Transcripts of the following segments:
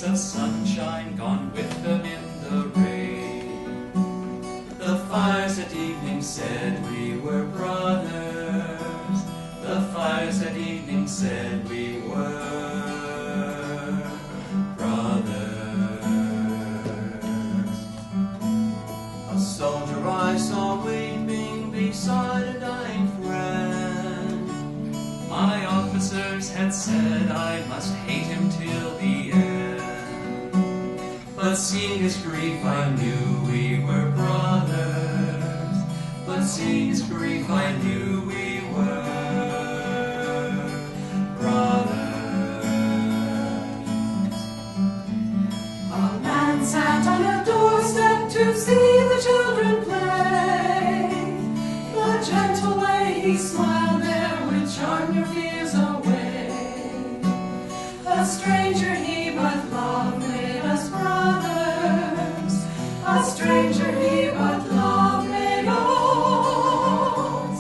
rays of sunshine gone with them in the rain. The fires at evening said we were brothers. The fires at evening said we were brothers. A soldier I saw weeping beside a dying friend. My officers had said I must hate him till the end. But seeing his grief I knew we were brothers. But seeing his grief I knew we were brothers. A man sat on a doorstep to see the children play. The gentle way he smiled there would charm your fears away. A stranger he, but love made us brothers. A stranger he, but love made us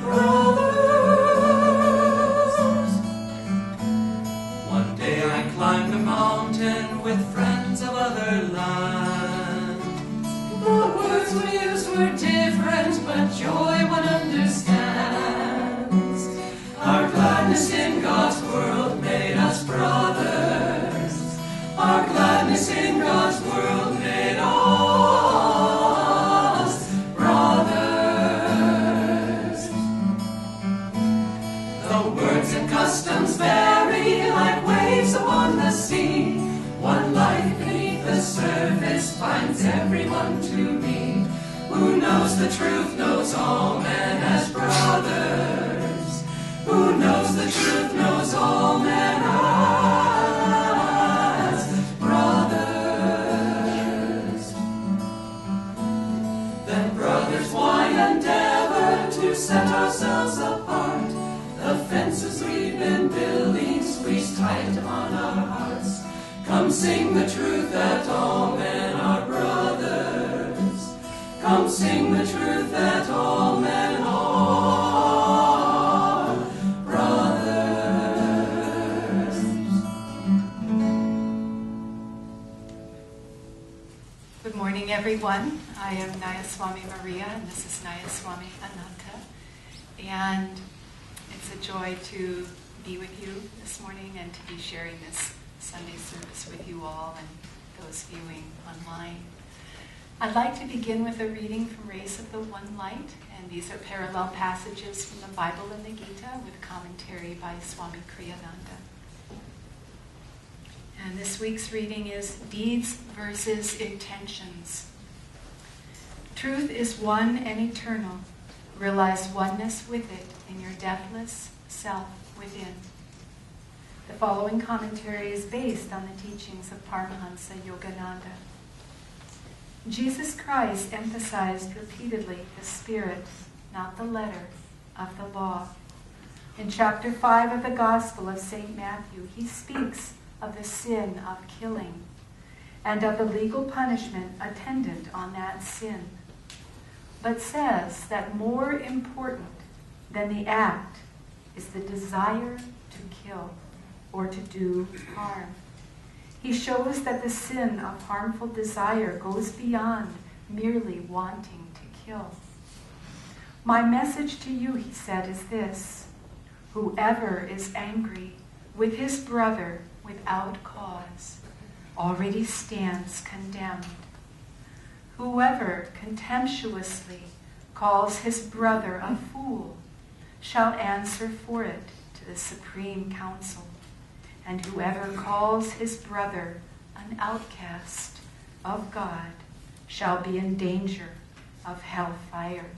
brothers. One day I climbed a mountain with friends of other lands. The words we used were different, but joy one understands. Our gladness in God's world made us brothers. Our gladness in God's world made us brothers. The words and customs vary like waves upon the sea. One life beneath the surface binds everyone to me. Who knows the truth knows all men as brothers. Who knows the truth knows all men as brothers. Then brothers, why endeavor to set ourselves apart? The fences we've been building squeeze tight upon our hearts. Come sing the truth that all men are brothers. Come sing the truth that all men are brothers. Good morning, everyone. I am Nayaswami Maria, and this is Nayaswami Ananda. And it's a joy to be with you this morning and to be sharing this Sunday service with you all and those viewing online. I'd like to begin with a reading from Rays of the One Light, and these are parallel passages from the Bible and the Gita with commentary by Swami Kriyananda. And this week's reading is Deeds versus Intentions. Truth is one and eternal. Realize oneness with it in your deathless self within. The following commentary is based on the teachings of Paramahansa Yogananda. Jesus Christ emphasized repeatedly the spirit, not the letter, of the law. In chapter 5 of the Gospel of St. Matthew, he speaks of the sin of killing and of the legal punishment attendant on that sin, but says that more important than the act is the desire to kill or to do harm. He shows that the sin of harmful desire goes beyond merely wanting to kill. My message to you, he said, is this: whoever is angry with his brother without cause already stands condemned. Whoever contemptuously calls his brother a fool shall answer for it to the Supreme Council. And whoever calls his brother an outcast of God shall be in danger of hellfire.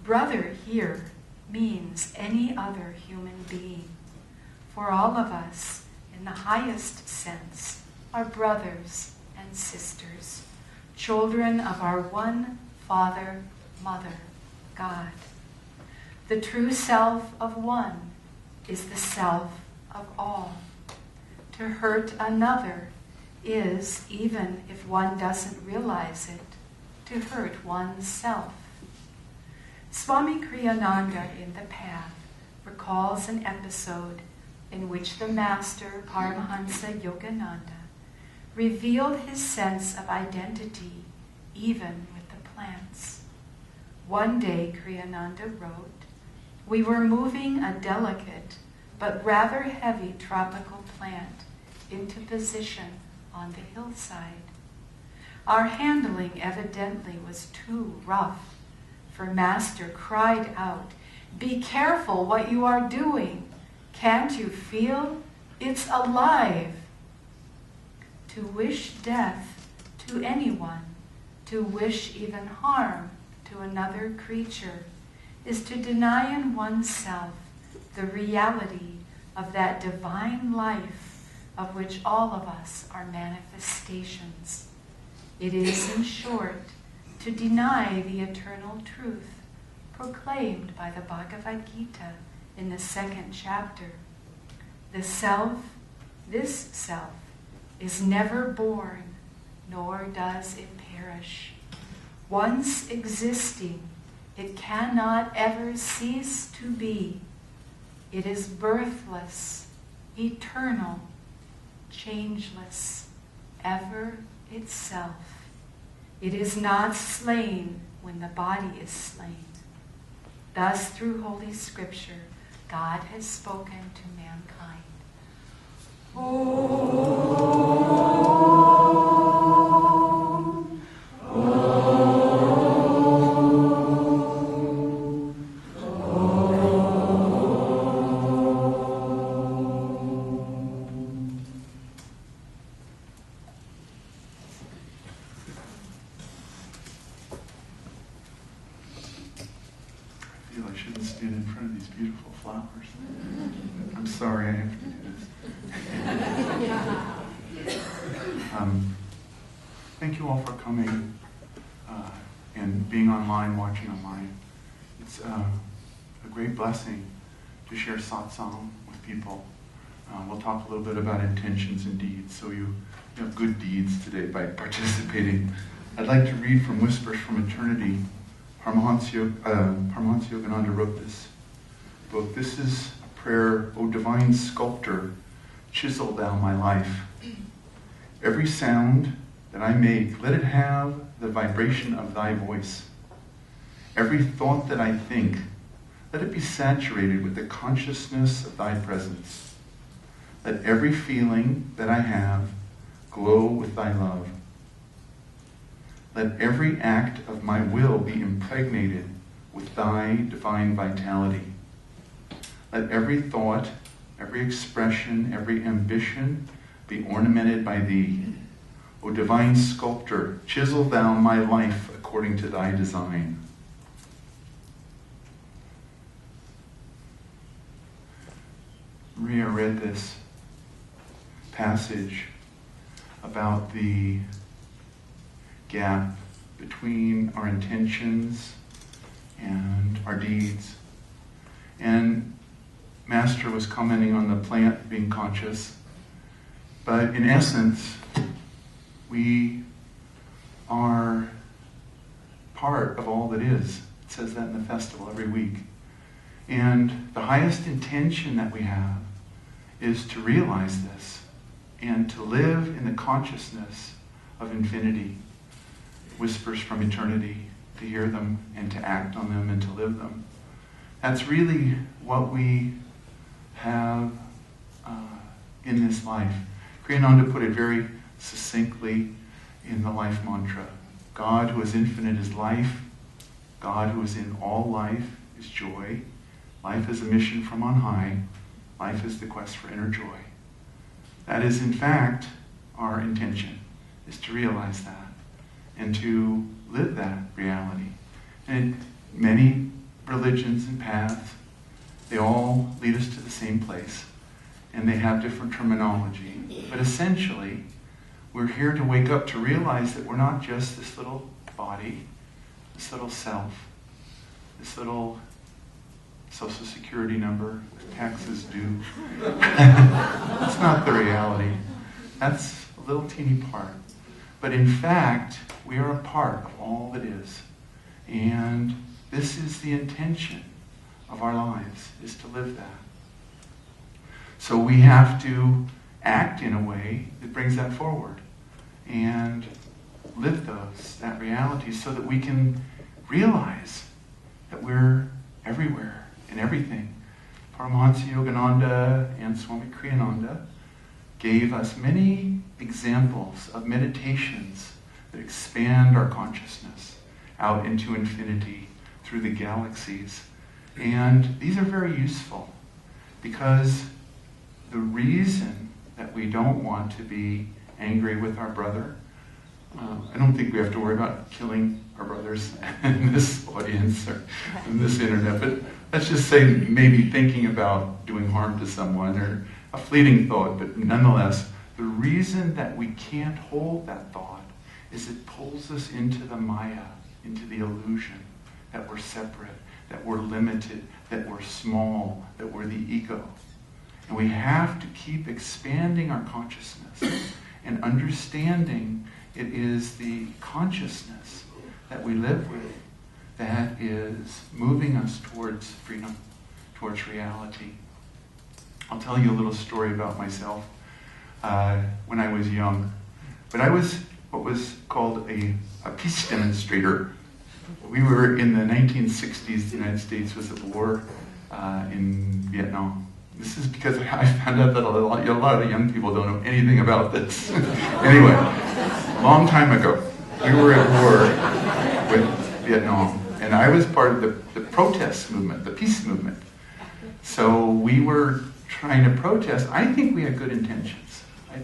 Brother here means any other human being. For all of us, in the highest sense, are brothers and sisters, children of our one Father, Mother, God. The true self of one is the self of all. To hurt another is, even if one doesn't realize it, to hurt oneself. Swami Kriyananda in The Path recalls an episode in which the master, Paramahansa Yogananda, revealed his sense of identity even with the plants. One day, Kriyananda wrote, we were moving a delicate but rather heavy tropical plant into position on the hillside. Our handling evidently was too rough, for Master cried out, "Be careful what you are doing. Can't you feel? It's alive." To wish death to anyone, to wish even harm to another creature, is to deny in oneself the reality of that divine life of which all of us are manifestations. It is, in short, to deny the eternal truth proclaimed by the Bhagavad Gita in the 2nd chapter. The self, this self, is never born, nor does it perish. Once existing, it cannot ever cease to be. It is birthless, eternal, changeless, ever itself. It is not slain when the body is slain. Thus, through Holy Scripture, God has spoken to mankind. I shouldn't stand in front of these beautiful flowers. I'm sorry I have to do this. Thank you all for coming and being online, watching online. It's a great blessing to share satsang with people. We'll talk a little bit about intentions and deeds, so you have good deeds today by participating. I'd like to read from Whispers from Eternity. Paramahansa Yogananda wrote this book. This is a prayer, O divine sculptor, chisel thou my life. Every sound that I make, let it have the vibration of thy voice. Every thought that I think, let it be saturated with the consciousness of thy presence. Let every feeling that I have glow with thy love. Let every act of my will be impregnated with thy divine vitality. Let every thought, every expression, every ambition be ornamented by thee. O divine sculptor, chisel thou my life according to thy design. Maria read this passage about the gap between our intentions and our deeds. And Master was commenting on the plant being conscious. But in essence, we are part of all that is. It says that in the festival every week. And the highest intention that we have is to realize this and to live in the consciousness of infinity. Whispers from eternity, to hear them and to act on them and to live them. That's really what we have in this life. Kriyananda put it very succinctly in the life mantra. God who is infinite is life. God who is in all life is joy. Life is a mission from on high. Life is the quest for inner joy. That is, in fact, our intention, is to realize that and to live that reality. And many religions and paths, they all lead us to the same place, and they have different terminology. But essentially, we're here to wake up to realize that we're not just this little body, this little self, this little Social Security number with taxes due. That's not the reality. That's a little teeny part. But in fact, we are a part of all that is. And this is the intention of our lives, is to live that. So we have to act in a way that brings that forward and live that reality so that we can realize that we're everywhere in everything. Paramahansa Yogananda and Swami Kriyananda gave us many examples of meditations that expand our consciousness out into infinity through the galaxies. And these are very useful because the reason that we don't want to be angry with our brother, I don't think we have to worry about killing our brothers in this audience or in this internet, but let's just say maybe thinking about doing harm to someone or a fleeting thought, but nonetheless, the reason that we can't hold that thought is it pulls us into the Maya, into the illusion that we're separate, that we're limited, that we're small, that we're the ego. And we have to keep expanding our consciousness and understanding it is the consciousness that we live with that is moving us towards freedom, towards reality. I'll tell you a little story about myself when I was young. But I was what was called a peace demonstrator. We were in the 1960s, the United States was at war in Vietnam. This is because I found out that a lot of young people don't know anything about this. Anyway, long time ago, we were at war with Vietnam, and I was part of the protest movement, the peace movement. So we were trying to protest. I think we had good intentions.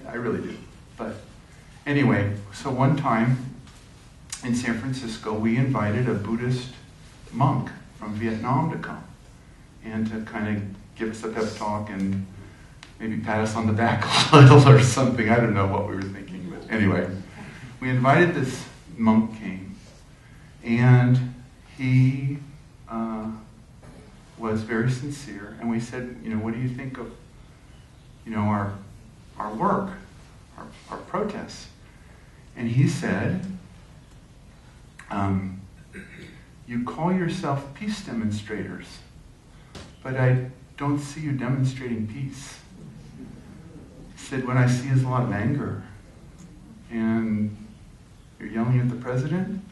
I really do. But anyway, so one time in San Francisco, we invited a Buddhist monk from Vietnam to come and to kind of give us a pep talk and maybe pat us on the back a little or something. I don't know what we were thinking, but anyway, we invited this monk came, and he was very sincere, and we said, what do you think of, our work, our protests? And he said, you call yourself peace demonstrators, but I don't see you demonstrating peace. He said, what I see is a lot of anger. And you're yelling at the president,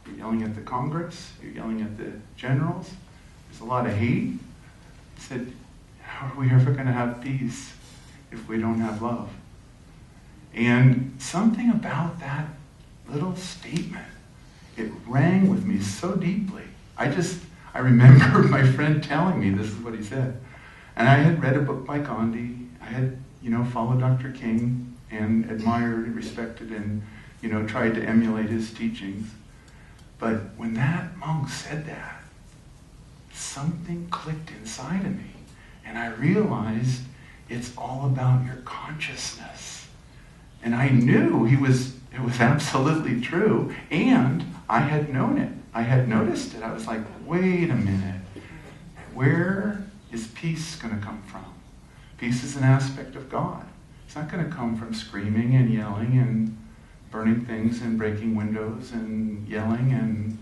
you're yelling at the Congress, you're yelling at the generals. There's a lot of hate. He said, how are we ever going to have peace if we don't have love? And something about that little statement, it rang with me so deeply. I remember my friend telling me this is what he said. And I had read a book by Gandhi. I had, followed Dr. King and admired and respected and, tried to emulate his teachings. But when that monk said that, something clicked inside of me. And I realized it's all about your consciousness. And I knew it was absolutely true. And I had known it. I had noticed it. I was like, wait a minute. Where is peace going to come from? Peace is an aspect of God. It's not going to come from screaming and yelling and burning things and breaking windows and yelling, and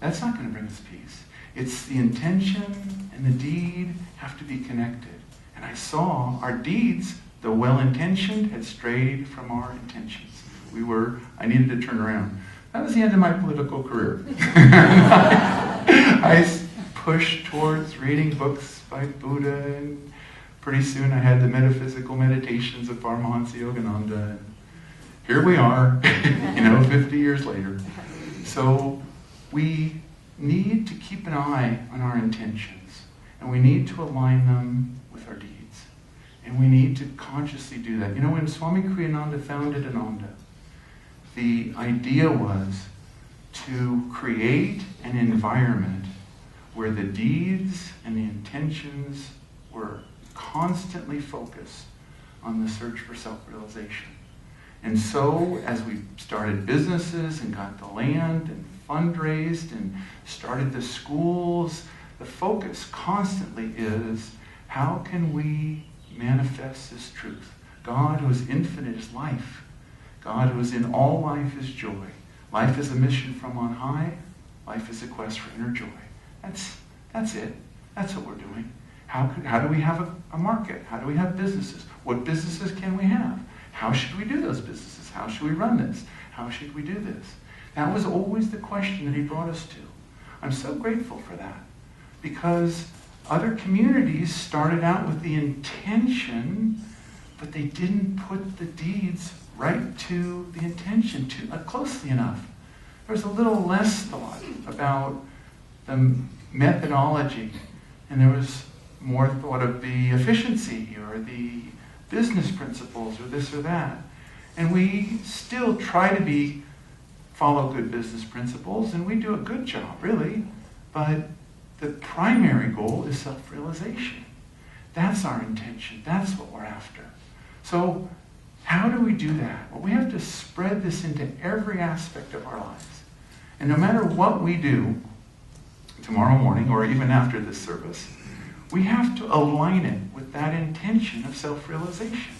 that's not going to bring us peace. It's the intention and the deed have to be connected. And I saw our deeds, though well-intentioned, had strayed from our intentions. I needed to turn around. That was the end of my political career. I pushed towards reading books by Buddha, and pretty soon I had the metaphysical meditations of Paramahansa Yogananda. And here we are, 50 years later. So we need to keep an eye on our intentions, and we need to align them with our deeds. And we need to consciously do that. When Swami Kriyananda founded Ananda, the idea was to create an environment where the deeds and the intentions were constantly focused on the search for self-realization. And so, as we started businesses and got the land and fundraised and started the schools, the focus constantly is, how can we manifest this truth? God, who is infinite, is life. God, who is in all life, is joy. Life is a mission from on high. Life is a quest for inner joy. That's it. That's what we're doing. How do we have a market? How do we have businesses? What businesses can we have? How should we do those businesses? How should we run this? How should we do this? That was always the question that he brought us to. I'm so grateful for that, because other communities started out with the intention, but they didn't put the deeds right to the intention closely enough. There was a little less thought about the methodology, and there was more thought of the efficiency or the business principles or this or that. And we still try to follow good business principles, and we do a good job, really. But the primary goal is self-realization. That's our intention. That's what we're after. So how do we do that? Well, we have to spread this into every aspect of our lives. And no matter what we do tomorrow morning or even after this service, we have to align it with that intention of self-realization.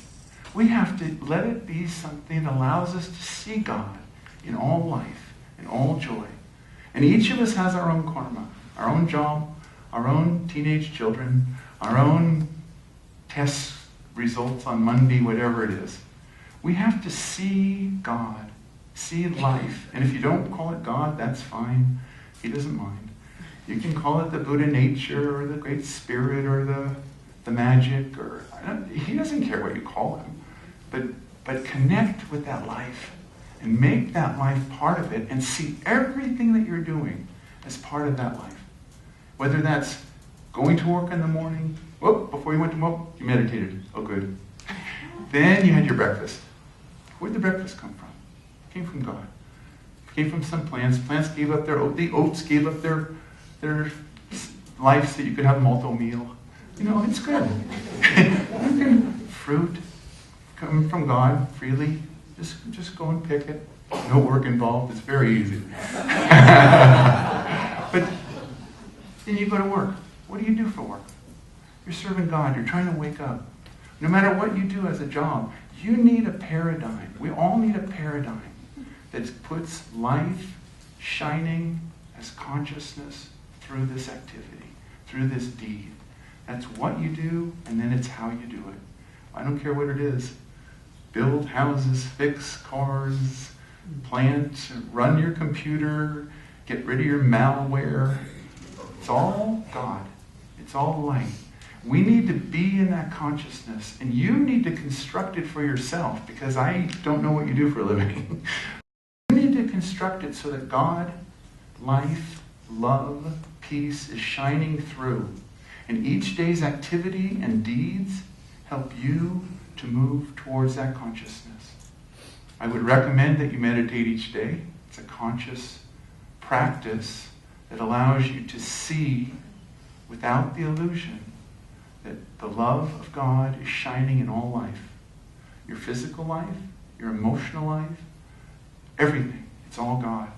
We have to let it be something that allows us to see God in all life, in all joy. And each of us has our own karma, our own job, our own teenage children, our own test results on Monday, whatever it is. We have to see God, see life. And if you don't call it God, that's fine. He doesn't mind. You can call it the Buddha nature or the Great Spirit or the magic, he doesn't care what you call him. But connect with that life and make that life part of it and see everything that you're doing as part of that life. Whether that's going to work in the morning, before you went to work, you meditated. Oh, good. Then you had your breakfast. Where'd the breakfast come from? It came from God. It came from some plants. Plants gave up the oats gave up their life so you could have multiple meal. It's good. Fruit coming from God freely. Just go and pick it. No work involved. It's very easy. But then you go to work. What do you do for work? You're serving God. You're trying to wake up. No matter what you do as a job, you need a paradigm. We all need a paradigm that puts life shining as consciousness through this activity, through this deed. That's what you do, and then it's how you do it. I don't care what it is. Build houses, fix cars, plant, run your computer, get rid of your malware. It's all God. It's all light. We need to be in that consciousness, and you need to construct it for yourself, because I don't know what you do for a living. You need to construct it so that God, life, love, peace is shining through. And each day's activity and deeds help you to move towards that consciousness. I would recommend that you meditate each day. It's a conscious practice that allows you to see without the illusion that the love of God is shining in all life. Your physical life, your emotional life, everything. It's all God.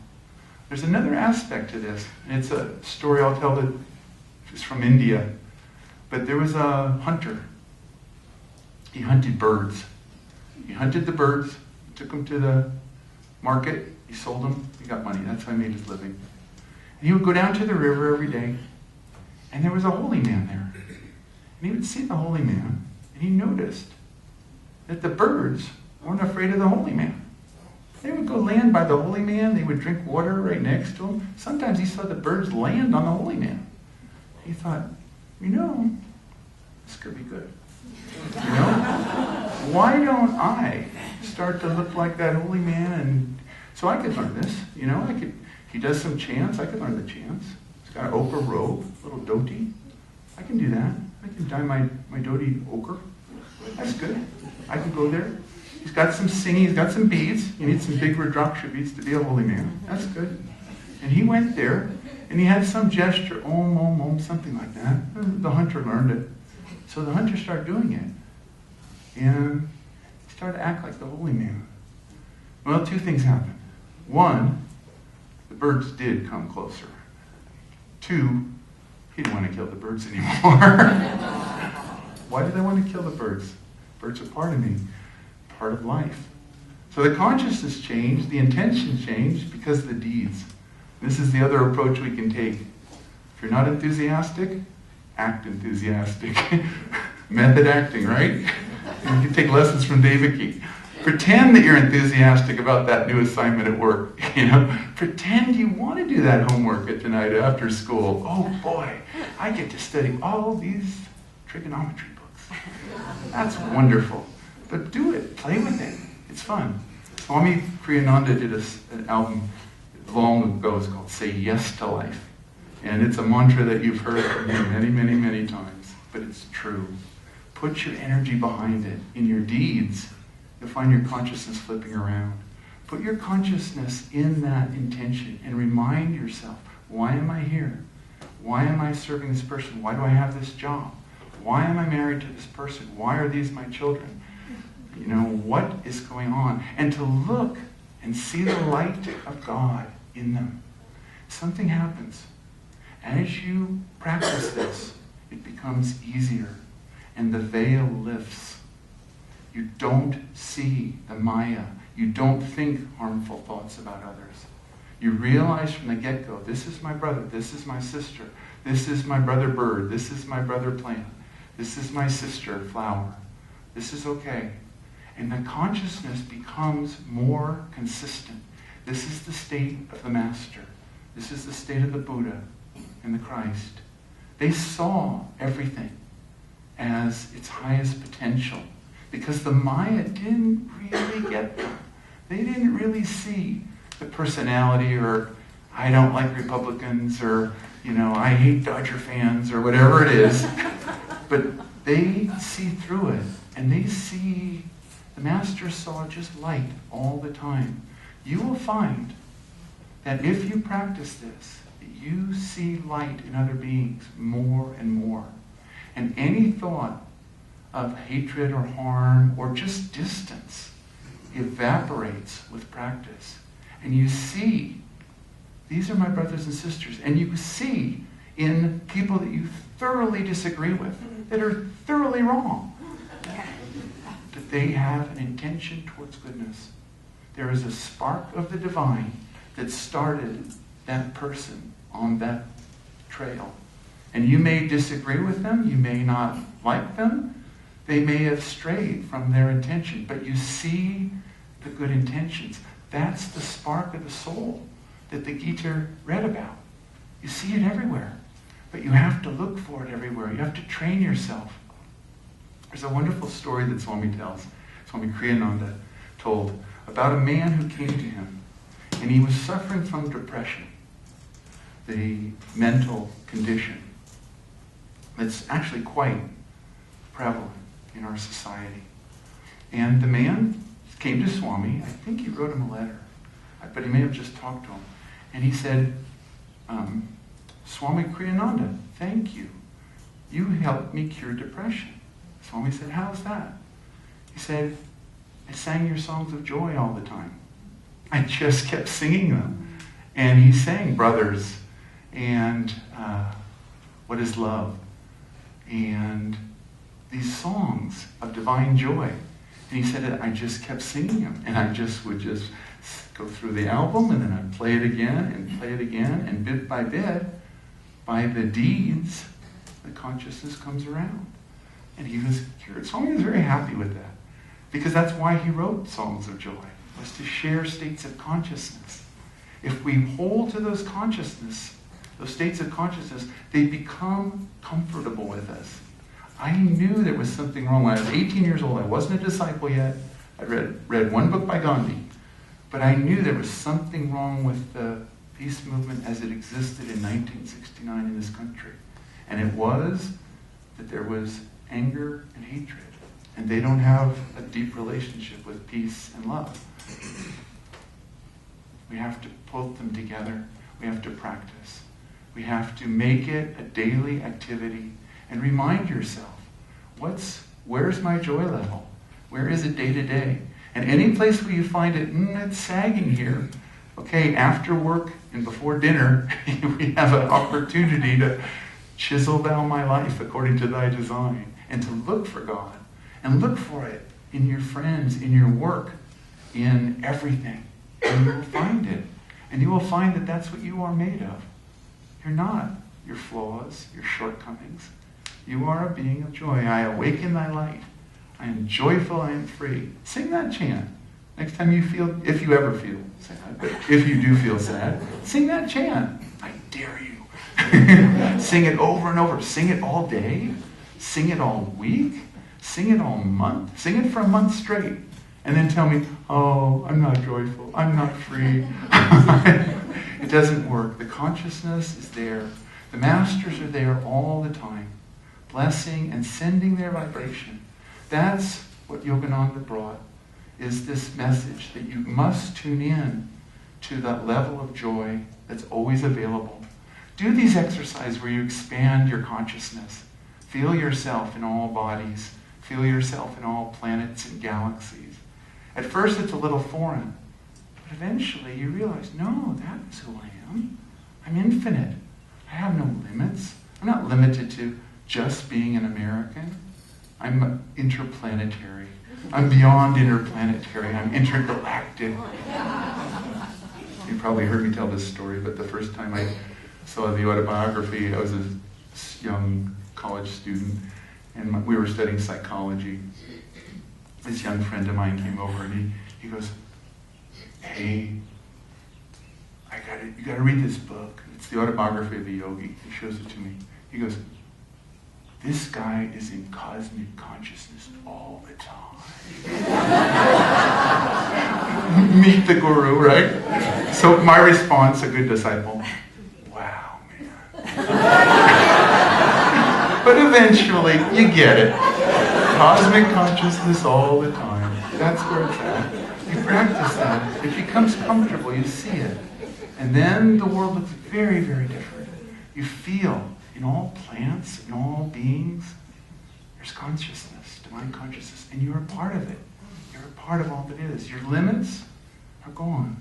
There's another aspect to this, and it's a story I'll tell that is from India. But there was a hunter. He hunted birds. He hunted the birds, took them to the market, he sold them, he got money. That's how he made his living. And he would go down to the river every day, and there was a holy man there. And he would see the holy man, and he noticed that the birds weren't afraid of the holy man. They would go land by the holy man, they would drink water right next to him. Sometimes he saw the birds land on the holy man. He thought, this could be good. Why don't I start to look like that holy man? And so I could learn this. He does some chants, I could learn the chants. He's got an ochre robe, a little dhoti. I can do that. I can dye my dhoti ochre. That's good. I can go there. He's got some singing, he's got some beads. You need some big Rudraksha beads to be a holy man. That's good. And he went there, and he had some gesture, om, om, om, something like that. The hunter learned it. So the hunter started doing it. And he started to act like the holy man. Well, two things happened. One, the birds did come closer. Two, he didn't want to kill the birds anymore. Why did I want to kill the birds? Birds are part of me, part of life. So the consciousness changed, the intention changed because of the deeds. This is the other approach we can take. If you're not enthusiastic, act enthusiastic. Method acting, right? You can take lessons from David Key. Pretend that you're enthusiastic about that new assignment at work. Pretend you want to do that homework at tonight after school. Oh boy, I get to study all these trigonometry books. That's wonderful. But do it. Play with it. It's fun. Swami Kriyananda did an album long ago. It's called Say Yes to Life. And it's a mantra that you've heard from him many, many, many times. But it's true. Put your energy behind it. In your deeds, you'll find your consciousness flipping around. Put your consciousness in that intention and remind yourself, why am I here? Why am I serving this person? Why do I have this job? Why am I married to this person? Why are these my children? What is going on? And to look and see the light of God in them. Something happens. As you practice this, it becomes easier and the veil lifts. You don't see the Maya. You don't think harmful thoughts about others. You realize from the get-go, this is my brother, this is my sister, this is my brother bird, this is my brother plant, this is my sister flower. This is okay. And the consciousness becomes more consistent. This is the state of the Master. This is the state of the Buddha and the Christ. They saw everything as its highest potential because the Maya didn't really get them. They didn't really see the personality or I don't like Republicans or, I hate Dodger fans or whatever it is. But they see through it and they see, the Master saw just light all the time. You will find that if you practice this, you see light in other beings more and more. And any thought of hatred or harm or just distance evaporates with practice. And you see, these are my brothers and sisters. And you see in people that you thoroughly disagree with, that are thoroughly wrong, that they have an intention towards goodness. There is a spark of the divine that started that person on that trail. And you may disagree with them, you may not like them, they may have strayed from their intention, but you see the good intentions. That's the spark of the soul that the Gita read about. You see it everywhere, but you have to look for it everywhere. You have to train yourself. There's a wonderful story that Swami tells, Swami Kriyananda told, about a man who came to him, and he was suffering from depression, the mental condition that's actually quite prevalent in our society. And the man came to Swami. I think he wrote him a letter, but he may have just talked to him. And he said, Swami Kriyananda, thank you. You helped me cure depression. Swami said, how's that? He said, I sang your songs of joy all the time. I just kept singing them. And he sang Brothers and What is Love? And these songs of divine joy. And he said, I just kept singing them. And I would just go through the album and then I'd play it again and play it again. And bit by bit, by the deeds, the consciousness comes around. And he was cured. Swami was very happy with that. Because that's why he wrote Songs of Joy, was to share states of consciousness. If we hold to those consciousness, those states of consciousness, they become comfortable with us. I knew there was something wrong. When I was 18 years old, I wasn't a disciple yet. I read one book by Gandhi. But I knew there was something wrong with the peace movement as it existed in 1969 in this country. And it was that there was anger and hatred. And they don't have a deep relationship with peace and love. We have to put them together. We have to practice. We have to make it a daily activity and remind yourself, where's my joy level? Where is it day to day? And any place where you find it, it's sagging here. Okay, after work and before dinner, we have an opportunity to chisel down my life according to thy design and to look for God. And look for it in your friends, in your work, in everything. And you will find it. And you will find that that's what you are made of. You're not your flaws, your shortcomings. You are a being of joy. I awaken thy light. I am joyful, I am free. Sing that chant. Next time you feel, if you ever feel sad, but if you do feel sad, sing that chant. I dare you. Sing it over and over. Sing it all day. Sing it all week. Sing it all month. Sing it for a month straight. And then tell me, oh, I'm not joyful. I'm not free. It doesn't work. The consciousness is there. The masters are there all the time, blessing and sending their vibration. That's what Yogananda brought, is this message that you must tune in to that level of joy that's always available. Do these exercises where you expand your consciousness. Feel yourself in all bodies. Feel yourself in all planets and galaxies. At first it's a little foreign, but eventually you realize, no, that is who I am. I'm infinite. I have no limits. I'm not limited to just being an American. I'm interplanetary. I'm beyond interplanetary. I'm intergalactic. You probably heard me tell this story, but the first time I saw the autobiography, I was a young college student, and we were studying psychology. This young friend of mine came over, and he goes, hey, you got to read this book. It's the autobiography of a yogi. He shows it to me. He goes, this guy is in cosmic consciousness all the time. Meet the guru, right? So my response, a good disciple, wow, man. But eventually, you get it. Cosmic consciousness all the time. That's where it's at. You practice that. It becomes comfortable. You see it. And then the world looks very, very different. You feel in all plants, in all beings, there's consciousness, divine consciousness, and you're a part of it. You're a part of all that is. Your limits are gone.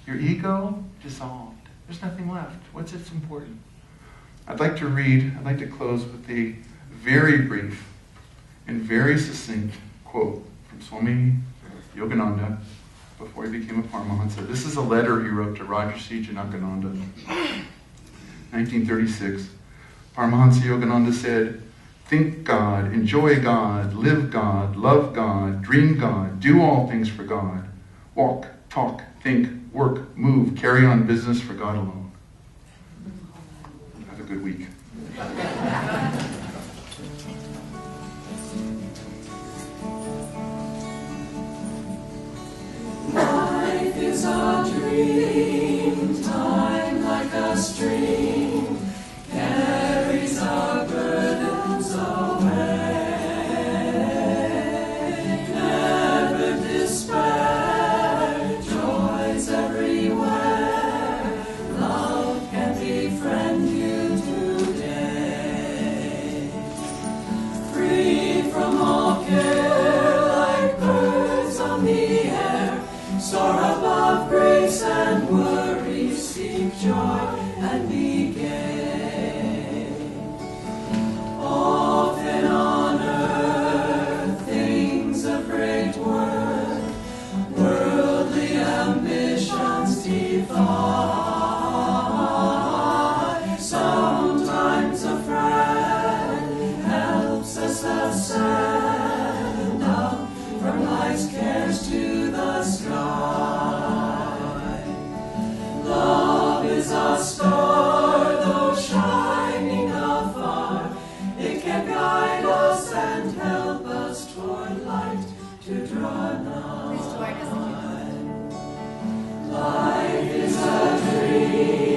Your ego dissolved. There's nothing left. What's important? I'd like to close with a very brief and very succinct quote from Swami Yogananda before he became a Paramahansa. This is a letter he wrote to Rajarsi Janakananda, 1936. Paramahansa Yogananda said, think God, enjoy God, live God, love God, dream God, do all things for God. Walk, talk, think, work, move, carry on business for God alone. Have a good week. Life is a dream, time like a stream, carries our burdens away. Never despair, joys everywhere, love can befriend you today. Free from all care, like birds on the air, soar above grace and worry, seek joy and be gay. Often on earth, things of great worth, worldly ambitions defy. Sometimes a friend helps us ascend up from life's cares to the sky. Love is a star, though shining afar. It can guide us and help us toward light to draw nigh. Life is a dream.